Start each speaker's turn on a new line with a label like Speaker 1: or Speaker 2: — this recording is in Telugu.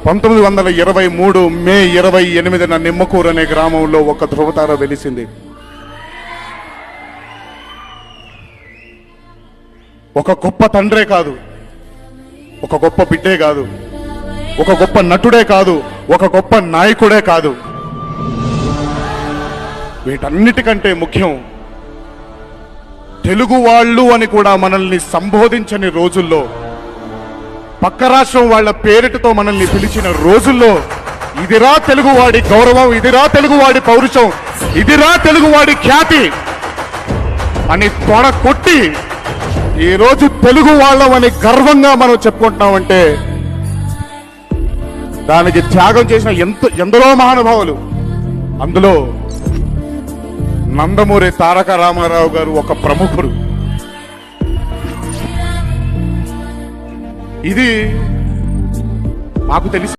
Speaker 1: 1923 మే 28న నిమ్మకూరు అనే గ్రామంలో ఒక ధ్రువతార వెలిసింది. ఒక గొప్ప తండ్రే కాదు, ఒక గొప్ప బిడ్డే కాదు, ఒక గొప్ప నటుడే కాదు, ఒక గొప్ప నాయకుడే కాదు. వీటన్నిటికంటే ముఖ్యం, తెలుగు వాళ్ళు అని కూడా మనల్ని సంబోధించని రోజుల్లో, పక్క రాష్ట్రం వాళ్ళ పేరిటతో మనల్ని పిలిచిన రోజుల్లో, ఇదిరా తెలుగువాడి గౌరవం, ఇదిరా తెలుగువాడి పౌరుషం, ఇదిరా తెలుగువాడి ఖ్యాతి అని తొడ కొట్టి ఈరోజు తెలుగు వాళ్ళమని గర్వంగా మనం చెప్పుకుంటున్నామంటే దానికి త్యాగం చేసిన ఎందరో మహానుభావులు. అందులో నందమూరి తారక రామారావు గారు ఒక ప్రముఖుడు. ఇది మాకు తెలిసి